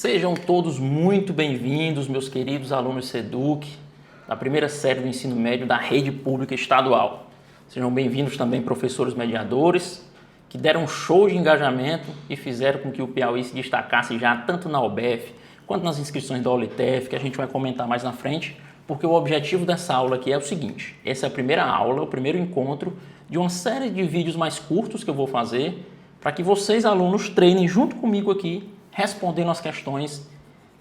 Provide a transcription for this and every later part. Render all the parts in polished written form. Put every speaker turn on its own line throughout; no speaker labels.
Sejam todos muito bem-vindos, meus queridos alunos SEDUC, da primeira série do ensino médio da rede pública estadual. Sejam bem-vindos também professores mediadores, que deram um show de engajamento e fizeram com que o Piauí se destacasse já tanto na UBF, quanto nas inscrições da OLITEF, que a gente vai comentar mais na frente, porque o objetivo dessa aula aqui é o seguinte: essa é a primeira aula, o primeiro encontro de uma série de vídeos mais curtos que eu vou fazer, para que vocês, alunos, treinem junto comigo aqui, respondendo as questões,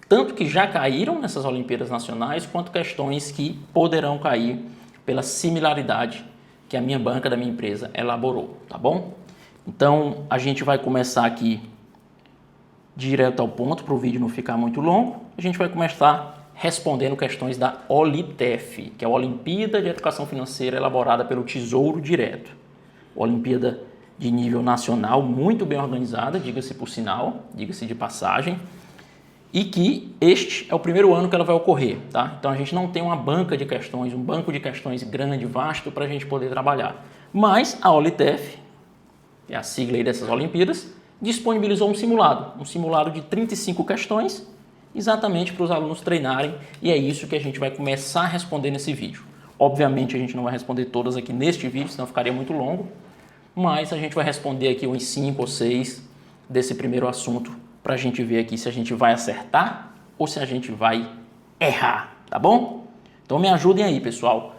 tanto que já caíram nessas Olimpíadas Nacionais, quanto questões que poderão cair pela similaridade que a minha banca da minha empresa elaborou, tá bom? Então, a gente vai começar aqui direto ao ponto, para o vídeo não ficar muito longo. A gente vai começar respondendo questões da OLITEF, que é a Olimpíada de Educação Financeira elaborada pelo Tesouro Direto. Olimpíada de nível nacional, muito bem organizada, diga-se por sinal, diga-se de passagem, e que este é o primeiro ano que ela vai ocorrer, tá? Então a gente não tem uma banca de questões, um banco de questões grande, vasto, para a gente poder trabalhar. Mas a OLITEF, que é a sigla aí dessas Olimpíadas, disponibilizou um simulado de 35 questões, exatamente para os alunos treinarem, e é isso que a gente vai começar a responder nesse vídeo. Obviamente a gente não vai responder todas aqui neste vídeo, senão ficaria muito longo, mas a gente vai responder aqui uns 5 ou 6 desse primeiro assunto, para a gente ver aqui se a gente vai acertar ou se a gente vai errar, tá bom? Então me ajudem aí, pessoal.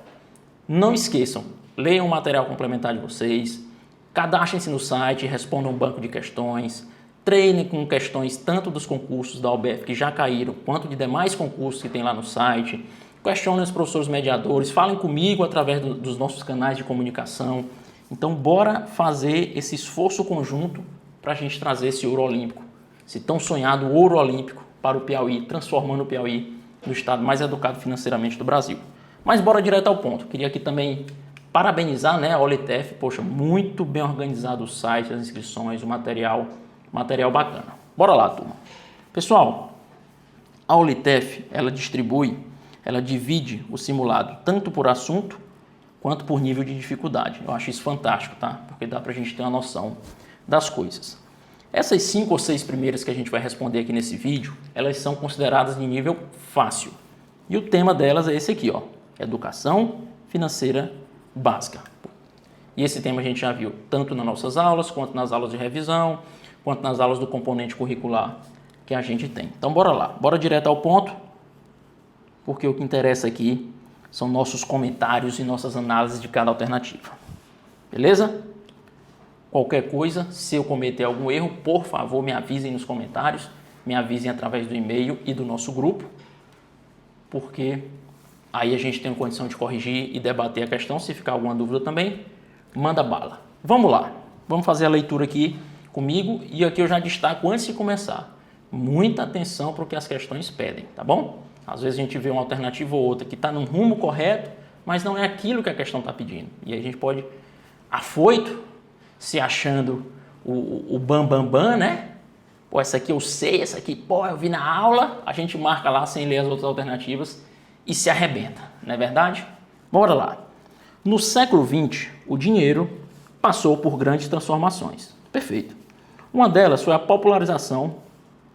Não esqueçam, leiam o material complementar de vocês, cadastrem-se no site, respondam um banco de questões, treinem com questões tanto dos concursos da UBF que já caíram, quanto de demais concursos que tem lá no site, questionem os professores mediadores, falem comigo através dos nossos canais de comunicação. Então, bora fazer esse esforço conjunto para a gente trazer esse ouro olímpico, esse tão sonhado ouro olímpico para o Piauí, transformando o Piauí no estado mais educado financeiramente do Brasil. Mas bora direto ao ponto. Queria aqui também parabenizar, né, a OLITEF, poxa, muito bem organizado o site, as inscrições, o material bacana. Bora lá, turma. Pessoal, a OLITEF, ela divide o simulado tanto por assunto quanto por nível de dificuldade. Eu acho isso fantástico, tá? Porque dá pra gente ter uma noção das coisas. Essas 5 ou 6 primeiras que a gente vai responder aqui nesse vídeo, elas são consideradas de nível fácil. E o tema delas é esse aqui, ó, Educação Financeira Básica. E esse tema a gente já viu tanto nas nossas aulas, quanto nas aulas de revisão, quanto nas aulas do componente curricular que a gente tem. Então bora lá, bora direto ao ponto, porque o que interessa aqui são nossos comentários e nossas análises de cada alternativa. Beleza? Qualquer coisa, se eu cometer algum erro, por favor, me avisem nos comentários, me avisem através do e-mail e do nosso grupo, porque aí a gente tem condição de corrigir e debater a questão. Se ficar alguma dúvida também, manda bala. Vamos lá, vamos fazer a leitura aqui comigo, e aqui eu já destaco antes de começar, muita atenção para o que as questões pedem, tá bom? Às vezes a gente vê uma alternativa ou outra que está no rumo correto, mas não é aquilo que a questão está pedindo. E aí a gente pode, afoito, se achando o bam, né? Pô, essa aqui eu sei, essa aqui, pô, eu vi na aula, a gente marca lá sem ler as outras alternativas e se arrebenta, não é verdade? Bora lá. No século XX, o dinheiro passou por grandes transformações. Perfeito. Uma delas foi a popularização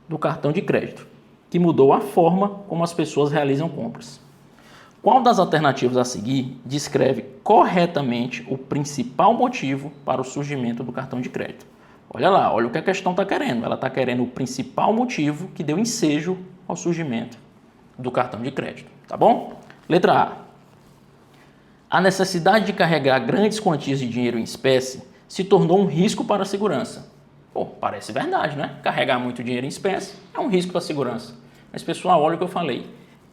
do cartão de crédito, que mudou a forma como as pessoas realizam compras. Qual das alternativas a seguir descreve corretamente o principal motivo para o surgimento do cartão de crédito? Olha lá, olha o que a questão está querendo. Ela está querendo o principal motivo que deu ensejo ao surgimento do cartão de crédito, tá bom? Letra A. A necessidade de carregar grandes quantias de dinheiro em espécie se tornou um risco para a segurança. Pô, parece verdade, né? Carregar muito dinheiro em espécie é um risco para a segurança. Mas, pessoal, olha o que eu falei.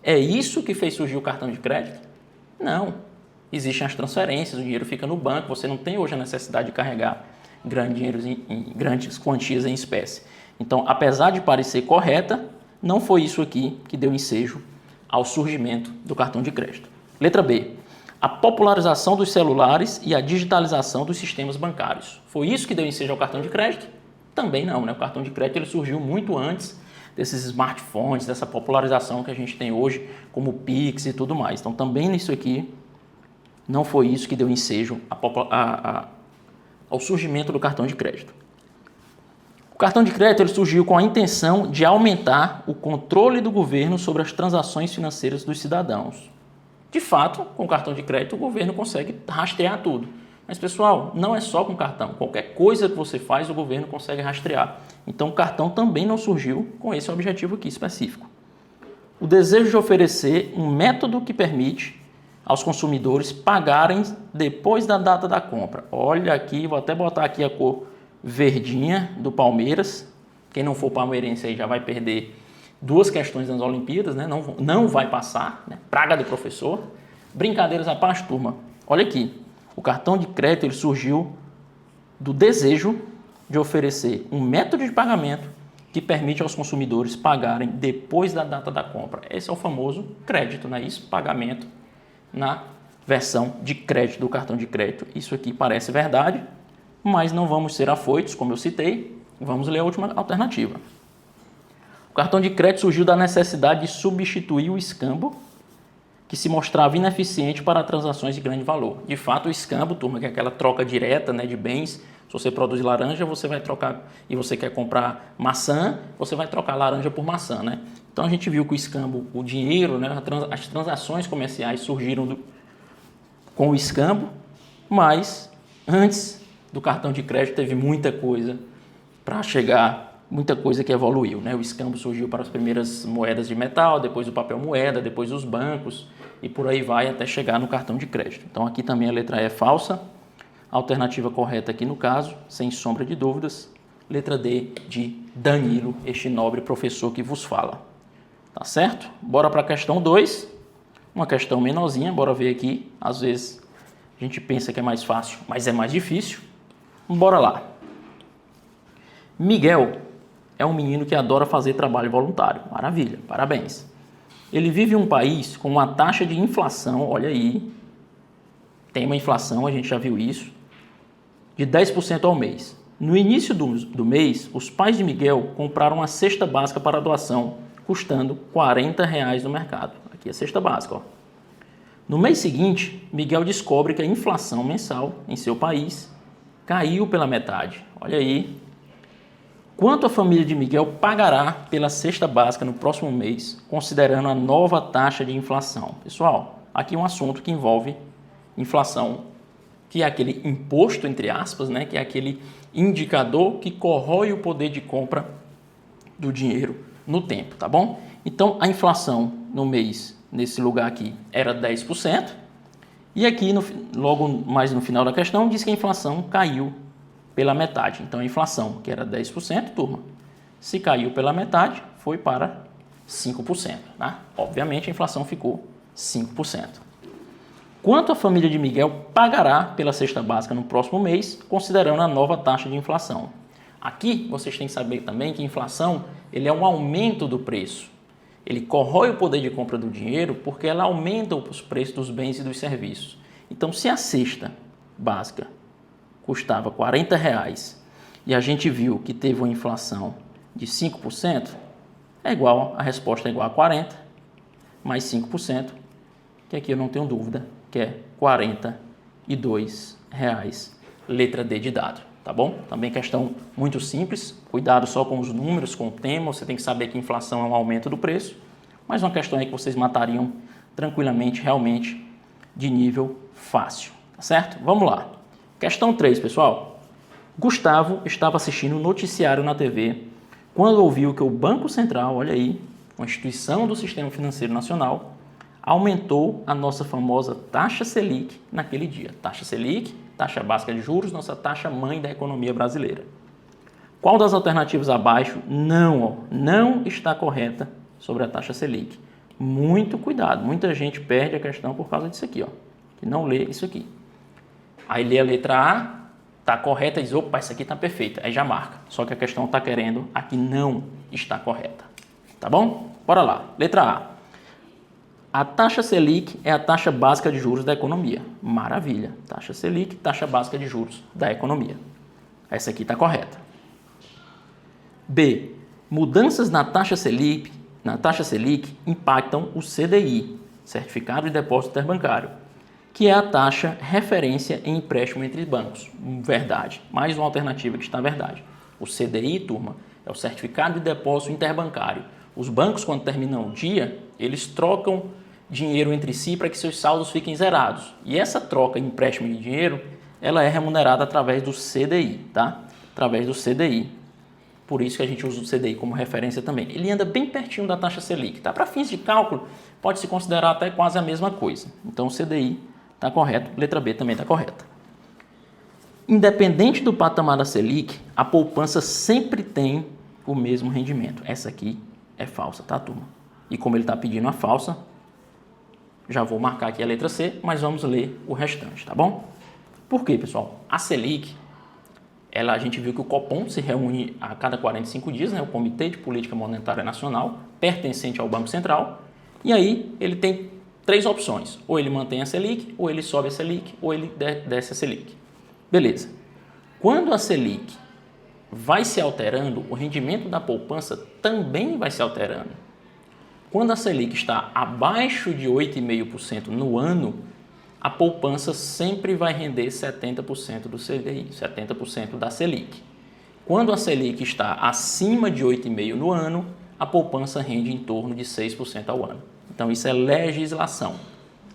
É isso que fez surgir o cartão de crédito? Não. Existem as transferências, o dinheiro fica no banco, você não tem hoje a necessidade de carregar grandes quantias em espécie. Então, apesar de parecer correta, não foi isso aqui que deu ensejo ao surgimento do cartão de crédito. Letra B. A popularização dos celulares e a digitalização dos sistemas bancários. Foi isso que deu ensejo ao cartão de crédito? Também não, né? O cartão de crédito ele surgiu muito antes desses smartphones, dessa popularização que a gente tem hoje, como o Pix e tudo mais. Então, também nisso aqui, não foi isso que deu ensejo ao surgimento do cartão de crédito. O cartão de crédito ele surgiu com a intenção de aumentar controle do governo sobre as transações financeiras dos cidadãos. De fato, com o cartão de crédito, o governo consegue rastrear tudo. Mas, pessoal, não é só com cartão. Qualquer coisa que você faz, o governo consegue rastrear. Então, o cartão também não surgiu com esse objetivo aqui específico. O desejo de oferecer um método que permite aos consumidores pagarem depois da data da compra. Olha aqui, vou até botar aqui a cor verdinha do Palmeiras. Quem não for palmeirense aí já vai perder 2 questões nas Olimpíadas, né? Não vai passar, né? Praga do professor. Brincadeiras à parte, turma. Olha aqui, o cartão de crédito ele surgiu do desejo de oferecer um método de pagamento que permite aos consumidores pagarem depois da data da compra. Esse é o famoso crédito, não é isso? Pagamento na versão de crédito do cartão de crédito. Isso aqui parece verdade, mas não vamos ser afoitos, como eu citei. Vamos ler a última alternativa. O cartão de crédito surgiu da necessidade de substituir o escambo, que se mostrava ineficiente para transações de grande valor. De fato, o escambo, turma, que é aquela troca direta, né, de bens. Se você produz laranja, você vai trocar, e você quer comprar maçã, você vai trocar laranja por maçã, né? Então a gente viu que o escambo, o dinheiro, né, as transações comerciais surgiram com o escambo, mas antes do cartão de crédito teve muita coisa para chegar, muita coisa que evoluiu, né? O escambo surgiu para as primeiras moedas de metal, depois o papel moeda, depois os bancos e por aí vai até chegar no cartão de crédito. Então aqui também a letra E é falsa. A alternativa correta aqui no caso, sem sombra de dúvidas, letra D de Danilo, este nobre professor que vos fala. Tá certo? Bora para a questão 2, uma questão menorzinha, bora ver aqui. Às vezes a gente pensa que é mais fácil, mas é mais difícil. Bora lá. Miguel é um menino que adora fazer trabalho voluntário. Maravilha, parabéns. Ele vive em um país com uma taxa de inflação, olha aí, tem uma inflação, a gente já viu isso, de 10% ao mês. No início do mês, os pais de Miguel compraram uma cesta básica para doação, custando R$40 no mercado. Aqui a cesta básica. Ó. No mês seguinte, Miguel descobre que a inflação mensal em seu país caiu pela metade. Olha aí. Quanto a família de Miguel pagará pela cesta básica no próximo mês, considerando a nova taxa de inflação? Pessoal, aqui um assunto que envolve inflação, que é aquele imposto, entre aspas, né, que é aquele indicador que corrói o poder de compra do dinheiro no tempo, tá bom? Então, a inflação no mês, nesse lugar aqui, era 10%, e aqui, logo mais no final da questão, diz que a inflação caiu pela metade. Então, a inflação, que era 10%, turma, se caiu pela metade, foi para 5%. Né? Obviamente, a inflação ficou 5%. Quanto a família de Miguel pagará pela cesta básica no próximo mês, considerando a nova taxa de inflação? Aqui, vocês têm que saber também que a inflação ele é um aumento do preço. Ele corrói o poder de compra do dinheiro porque ela aumenta os preços dos bens e dos serviços. Então, se a cesta básica custava R$40 e a gente viu que teve uma inflação de 5%, a resposta é igual a 40 mais 5%, que aqui eu não tenho dúvida, que é R$42, letra D de dado, tá bom? Também questão muito simples, cuidado só com os números, com o tema, você tem que saber que inflação é um aumento do preço, mas uma questão aí que vocês matariam tranquilamente, realmente, de nível fácil, tá certo? Vamos lá. Questão 3, pessoal. Gustavo estava assistindo um noticiário na TV quando ouviu que o Banco Central, olha aí, uma instituição do Sistema Financeiro Nacional, aumentou a nossa famosa taxa Selic naquele dia. Taxa Selic, taxa básica de juros, nossa taxa mãe da economia brasileira. Qual das alternativas abaixo não está correta sobre a taxa Selic? Muito cuidado, muita gente perde a questão por causa disso aqui, ó, que não lê isso aqui. Aí lê a letra A, está correta e diz, opa, essa aqui está perfeita, aí já marca. Só que a questão está querendo, aqui não está correta. Tá bom? Bora lá. Letra A. A taxa Selic é a taxa básica de juros da economia. Maravilha. Taxa Selic, taxa básica de juros da economia. Essa aqui está correta. B. Mudanças na taxa Selic impactam o CDI, Certificado de Depósito Interbancário, que é a taxa referência em empréstimo entre bancos. Verdade. Mais uma alternativa que está verdade. O CDI, turma, é o Certificado de Depósito Interbancário. Os bancos, quando terminam o dia, eles trocam dinheiro entre si para que seus saldos fiquem zerados. E essa troca de empréstimo de dinheiro, ela é remunerada através do CDI, tá? Através do CDI. Por isso que a gente usa o CDI como referência também. Ele anda bem pertinho da taxa Selic, tá? Para fins de cálculo, pode se considerar até quase a mesma coisa. Então, o CDI está correto, letra B também está correta. Independente do patamar da Selic, a poupança sempre tem o mesmo rendimento. Essa aqui é falsa, tá, turma? E como ele está pedindo a falsa, já vou marcar aqui a letra C, mas vamos ler o restante, tá bom? Por quê, pessoal? A Selic, a gente viu que o Copom se reúne a cada 45 dias, né, o Comitê de Política Monetária Nacional, pertencente ao Banco Central, e aí ele tem 3 opções. Ou ele mantém a Selic, ou ele sobe a Selic, ou ele desce a Selic. Beleza. Quando a Selic vai se alterando, o rendimento da poupança também vai se alterando. Quando a Selic está abaixo de 8,5% no ano, a poupança sempre vai render 70% do CDI, 70% da Selic. Quando a Selic está acima de 8,5% no ano, a poupança rende em torno de 6% ao ano. Então, isso é legislação.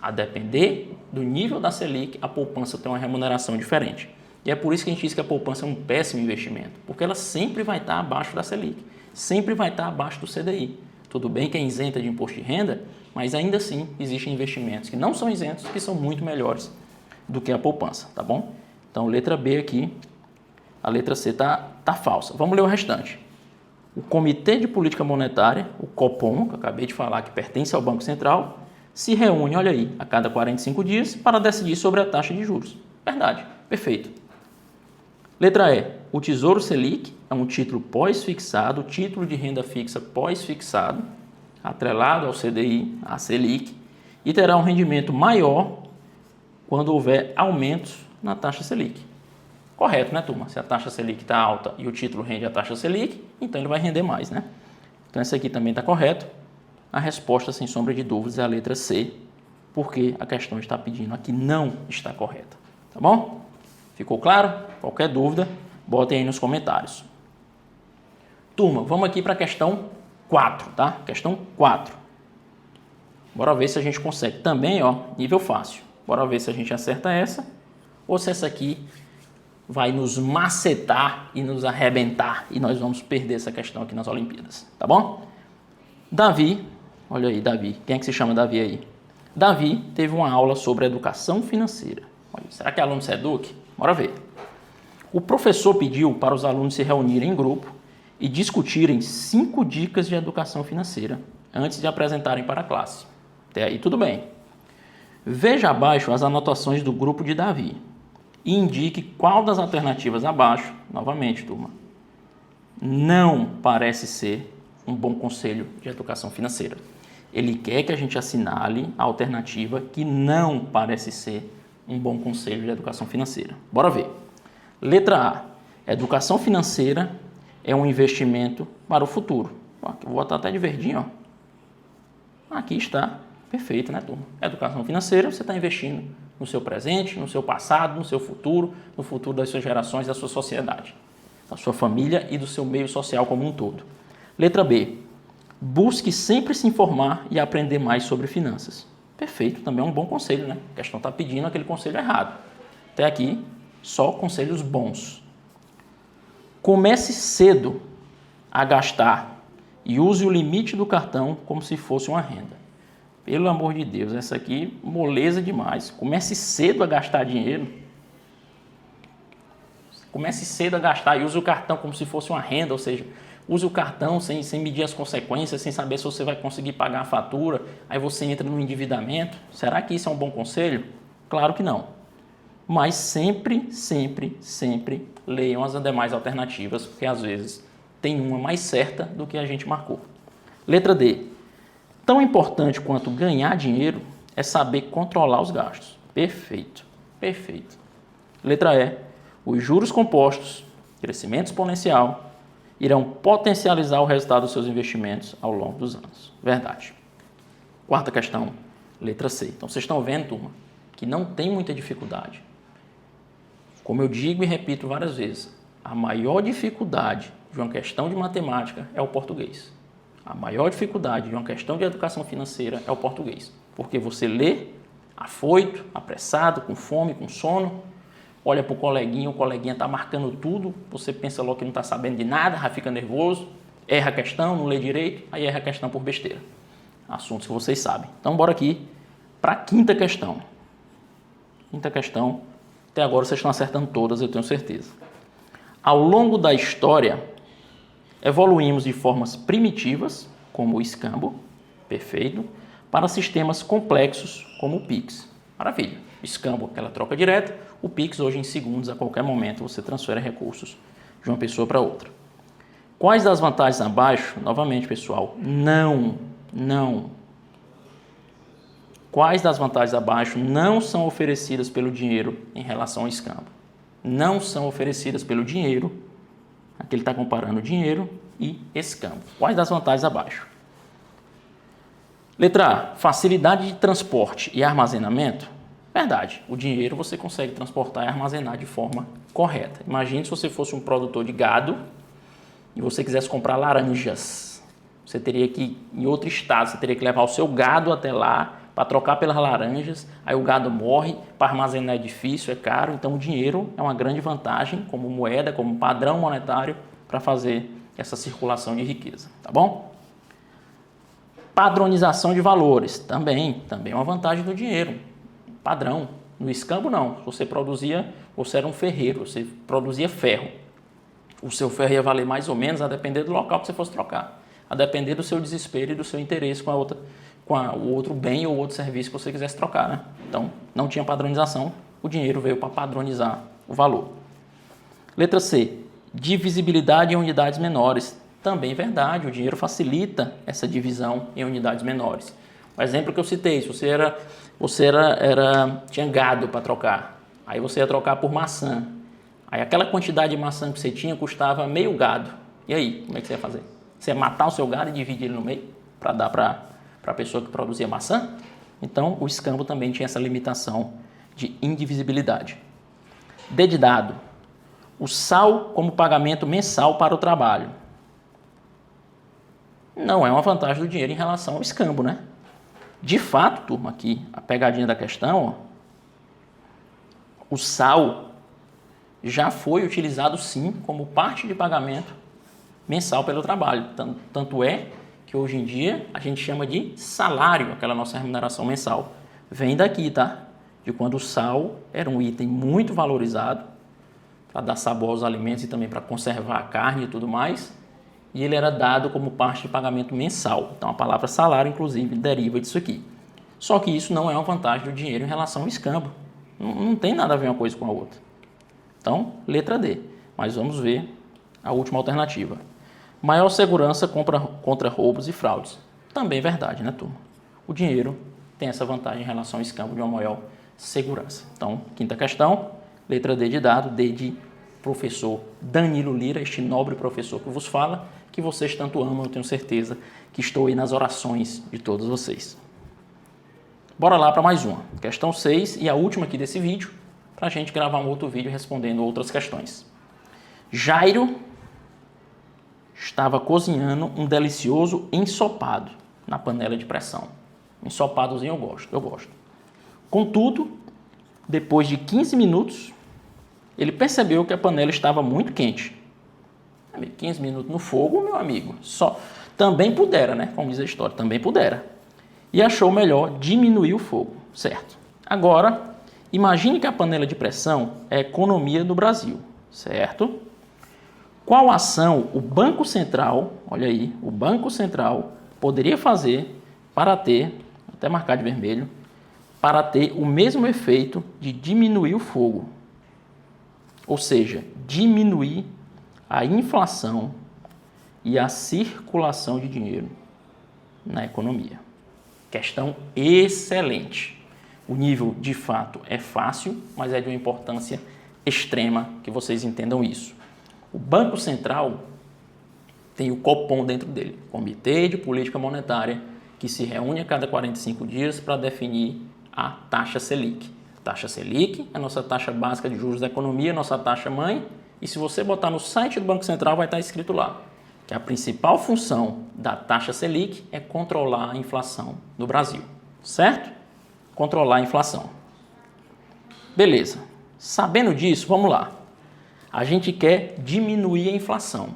A depender do nível da Selic, a poupança tem uma remuneração diferente. E é por isso que a gente diz que a poupança é um péssimo investimento, porque ela sempre vai estar abaixo da Selic, sempre vai estar abaixo do CDI. Tudo bem que é isenta de imposto de renda, mas ainda assim existem investimentos que não são isentos, que são muito melhores do que a poupança, tá bom? Então, letra B aqui, a letra C tá falsa. Vamos ler o restante. O Comitê de Política Monetária, o Copom, que eu acabei de falar que pertence ao Banco Central, se reúne, olha aí, a cada 45 dias para decidir sobre a taxa de juros. Verdade, perfeito. Letra E. O Tesouro Selic é um título pós-fixado, título de renda fixa pós-fixado, atrelado ao CDI, à Selic, e terá um rendimento maior quando houver aumentos na taxa Selic. Correto, né, turma? Se a taxa Selic está alta e o título rende a taxa Selic, então ele vai render mais, né? Então, essa aqui também está correto. A resposta, sem sombra de dúvidas, é a letra C, porque a questão está pedindo aqui não está correta. Tá bom? Ficou claro? Qualquer dúvida, botem aí nos comentários. Turma, vamos aqui para a questão 4, tá? Questão 4. Bora ver se a gente consegue também, ó, nível fácil. Bora ver se a gente acerta essa ou se essa aqui vai nos macetar e nos arrebentar e nós vamos perder essa questão aqui nas Olimpíadas, tá bom? Davi, olha aí, Davi. Quem é que se chama Davi aí? Davi teve uma aula sobre educação financeira. Olha, será que é aluno SEDUC? Bora ver. O professor pediu para os alunos se reunirem em grupo e discutirem 5 dicas de educação financeira antes de apresentarem para a classe. Até aí tudo bem. Veja abaixo as anotações do grupo de Davi e indique qual das alternativas abaixo, novamente, turma, não parece ser um bom conselho de educação financeira. Ele quer que a gente assinale a alternativa que não parece ser um bom conselho de educação financeira. Bora ver. Letra A. Educação financeira é um investimento para o futuro. Aqui, vou botar até de verdinho. Ó. Aqui está. Perfeito, né, turma? Educação financeira, você está investindo no seu presente, no seu passado, no seu futuro, no futuro das suas gerações, da sua sociedade, da sua família e do seu meio social como um todo. Letra B. Busque sempre se informar e aprender mais sobre finanças. Perfeito, também é um bom conselho, né? A questão está pedindo aquele conselho errado. Até aqui, só conselhos bons. Comece cedo a gastar e use o limite do cartão como se fosse uma renda. Pelo amor de Deus, essa aqui moleza demais. Comece cedo a gastar dinheiro. Comece cedo a gastar e use o cartão como se fosse uma renda, ou seja, use o cartão sem medir as consequências, sem saber se você vai conseguir pagar a fatura, aí você entra no endividamento. Será que isso é um bom conselho? Claro que não. Mas sempre, sempre, sempre leiam as demais alternativas, porque às vezes tem uma mais certa do que a gente marcou. Letra D. Tão importante quanto ganhar dinheiro é saber controlar os gastos. Perfeito, perfeito. Letra E. Os juros compostos, crescimento exponencial, irão potencializar o resultado dos seus investimentos ao longo dos anos. Verdade. Quarta questão, letra C. Então, vocês estão vendo, turma, que não tem muita dificuldade. Como eu digo e repito várias vezes, a maior dificuldade de uma questão de matemática é o português. a maior dificuldade de uma questão de educação financeira é o português. Porque você lê afoito, apressado, com fome, com sono, olha para o coleguinha está marcando tudo, você pensa logo que não está sabendo de nada, já fica nervoso, erra a questão, não lê direito, aí erra a questão por besteira. Assuntos que vocês sabem. Então, bora aqui para a quinta questão. Quinta questão, até agora vocês estão acertando todas, eu tenho certeza. Ao longo da história, evoluímos de formas primitivas, como o escambo, perfeito, para sistemas complexos, como o Pix. Maravilha. Escambo, aquela troca direta, o Pix, hoje em segundos, a qualquer momento, você transfere recursos de uma pessoa para outra. Quais das vantagens abaixo? Novamente, pessoal, não. Quais das vantagens abaixo não são oferecidas pelo dinheiro em relação ao escambo? Não são oferecidas pelo dinheiro. Aqui ele está comparando dinheiro e escambo. Quais das vantagens abaixo? Letra A, facilidade de transporte e armazenamento. Verdade, o dinheiro você consegue transportar e armazenar de forma correta. Imagine se você fosse um produtor de gado e você quisesse comprar laranjas. Você teria que ir em outro estado, você teria que levar o seu gado até lá para trocar pelas laranjas, aí o gado morre, para armazenar é difícil, é caro, então o dinheiro é uma grande vantagem como moeda, como padrão monetário para fazer essa circulação de riqueza, tá bom? Padronização de valores, também é uma vantagem do dinheiro, padrão. No escambo não, você era um ferreiro, você produzia ferro. O seu ferro ia valer mais ou menos a depender do local que você fosse trocar, a depender do seu desespero e do seu interesse com o outro bem ou outro serviço que você quisesse trocar, né? Então, não tinha padronização, o dinheiro veio para padronizar o valor. Letra C, divisibilidade em unidades menores. Também verdade, o dinheiro facilita essa divisão em unidades menores. O exemplo que eu citei, se você tinha gado para trocar, aí você ia trocar por maçã. Aí aquela quantidade de maçã que você tinha custava meio gado. E aí, como é que você ia fazer? Você ia matar o seu gado e dividir ele no meio para dar para a pessoa que produzia maçã? Então, o escambo também tinha essa limitação de indivisibilidade. D de dado, o SAL como pagamento mensal para o trabalho. Não é uma vantagem do dinheiro em relação ao escambo, né? De fato, turma, aqui, a pegadinha da questão, ó, o SAL já foi utilizado sim como parte de pagamento mensal pelo trabalho. Tanto é que hoje em dia a gente chama de salário, aquela nossa remuneração mensal. Vem daqui, tá? De quando o sal era um item muito valorizado para dar sabor aos alimentos e também para conservar a carne e tudo mais. E ele era dado como parte de pagamento mensal. Então a palavra salário, inclusive, deriva disso aqui. Só que isso não é uma vantagem do dinheiro em relação ao escambo. Não tem nada a ver uma coisa com a outra. Então, letra D. Mas vamos ver a última alternativa. Maior segurança contra roubos e fraudes. Também verdade, né, turma? O dinheiro tem essa vantagem em relação ao escambo de uma maior segurança. Então, quinta questão, letra D de dado, D de professor Danilo Lira, este nobre professor que vos fala, que vocês tanto amam, eu tenho certeza que estou aí nas orações de todos vocês. Bora lá para mais uma. Questão 6 e a última aqui desse vídeo, para a gente gravar um outro vídeo respondendo outras questões. Jairo estava cozinhando um delicioso ensopado na panela de pressão. Ensopadozinho eu gosto. Contudo, depois de 15 minutos, ele percebeu que a panela estava muito quente. 15 minutos no fogo, meu amigo, também pudera, né? Como diz a história, também pudera. E achou melhor diminuir o fogo, certo? Agora, imagine que a panela de pressão é a economia do Brasil, certo? Qual ação o Banco Central, olha aí, o Banco Central poderia fazer para ter, até marcar de vermelho, para ter o mesmo efeito de diminuir o fogo? Ou seja, diminuir a inflação e a circulação de dinheiro na economia. Questão excelente. O nível, de fato, é fácil, mas é de uma importância extrema que vocês entendam isso. O Banco Central tem o Copom dentro dele, Comitê de Política Monetária, que se reúne a cada 45 dias para definir a taxa Selic. Taxa Selic é a nossa taxa básica de juros da economia, nossa taxa mãe, e se você botar no site do Banco Central vai estar escrito lá. que a principal função da taxa Selic é controlar a inflação no Brasil, certo? Controlar a inflação. Beleza. Sabendo disso, vamos lá. A gente quer diminuir a inflação.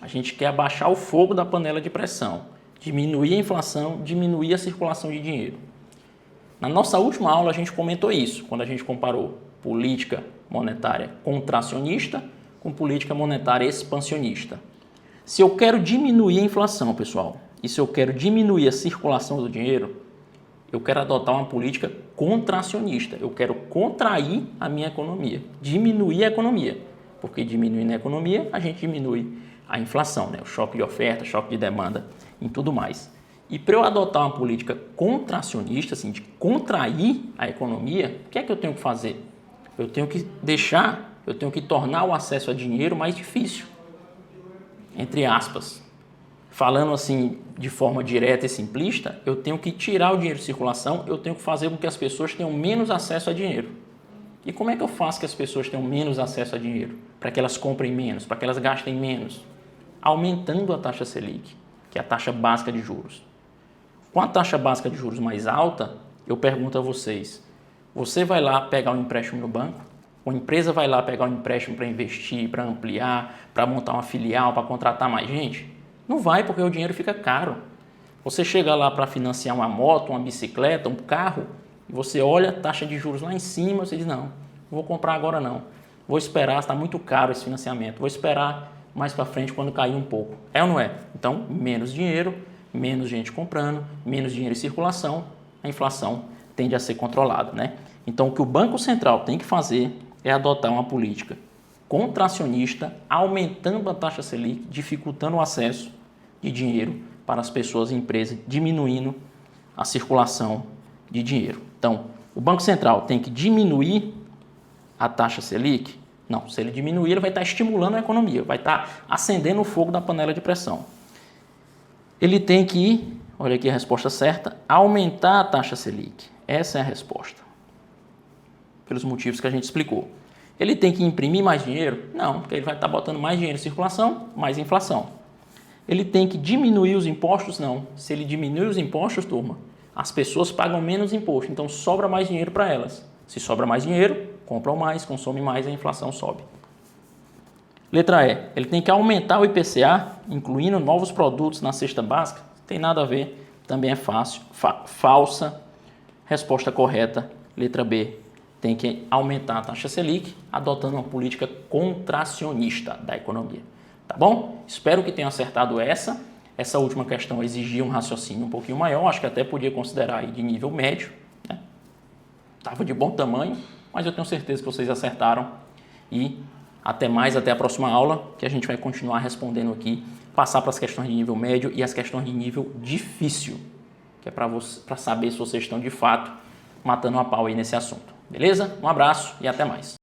A gente quer abaixar o fogo da panela de pressão, diminuir a inflação, diminuir a circulação de dinheiro. Na nossa última aula a gente comentou isso, quando a gente comparou política monetária contracionista com política monetária expansionista. Se eu quero diminuir a inflação, pessoal, e se eu quero diminuir a circulação do dinheiro, eu quero adotar uma política contracionista. Eu quero contrair a minha economia, diminuir a economia. Porque diminuindo a economia, a gente diminui a inflação, né? O choque de oferta, choque de demanda e tudo mais. E para eu adotar uma política contracionista, assim, de contrair a economia, o que é que eu tenho que fazer? Eu tenho que tornar o acesso a dinheiro mais difícil. Entre aspas. Falando assim de forma direta e simplista, eu tenho que tirar o dinheiro de circulação, eu tenho que fazer com que as pessoas tenham menos acesso a dinheiro. E como é que eu faço que as pessoas tenham menos acesso a dinheiro? Para que elas comprem menos, para que elas gastem menos? Aumentando a taxa Selic, que é a taxa básica de juros. Com a taxa básica de juros mais alta, eu pergunto a vocês, você vai lá pegar um empréstimo no banco? Uma empresa vai lá pegar um empréstimo para investir, para ampliar, para montar uma filial, para contratar mais gente? Não vai, porque o dinheiro fica caro. Você chega lá para financiar uma moto, uma bicicleta, um carro, e você olha a taxa de juros lá em cima, você diz, não, não vou comprar agora não. Vou esperar, está muito caro esse financiamento. Vou esperar mais para frente quando cair um pouco. É ou não é? Então, menos dinheiro, menos gente comprando, menos dinheiro em circulação, a inflação tende a ser controlada, né? Então, o que o Banco Central tem que fazer é adotar uma política contracionista, aumentando a taxa Selic, dificultando o acesso de dinheiro para as pessoas e empresas, diminuindo a circulação de dinheiro. Então, o Banco Central tem que diminuir a taxa Selic? Não, se ele diminuir, ele vai estar estimulando a economia, vai estar acendendo o fogo da panela de pressão. Ele tem que, olha aqui a resposta certa, aumentar a taxa Selic. Essa é a resposta. Pelos motivos que a gente explicou. Ele tem que imprimir mais dinheiro? Não, porque ele vai estar botando mais dinheiro em circulação, mais inflação. Ele tem que diminuir os impostos? Não. Se ele diminuir os impostos, turma, as pessoas pagam menos imposto, então sobra mais dinheiro para elas. Se sobra mais dinheiro, compram mais, consomem mais, a inflação sobe. Letra E. Ele tem que aumentar o IPCA, incluindo novos produtos na cesta básica? Não tem nada a ver, também é fácil. Falsa. Resposta correta, letra B. Tem que aumentar a taxa Selic, adotando uma política contracionista da economia. Tá bom? Espero que tenha acertado essa. Essa última questão exigia um raciocínio um pouquinho maior, acho que até podia considerar aí de nível médio, né? Estava de bom tamanho, mas eu tenho certeza que vocês acertaram. E até mais, até a próxima aula, que a gente vai continuar respondendo aqui, passar para as questões de nível médio e as questões de nível difícil, que é para saber se vocês estão de fato matando a pau aí nesse assunto. Beleza? Um abraço e até mais.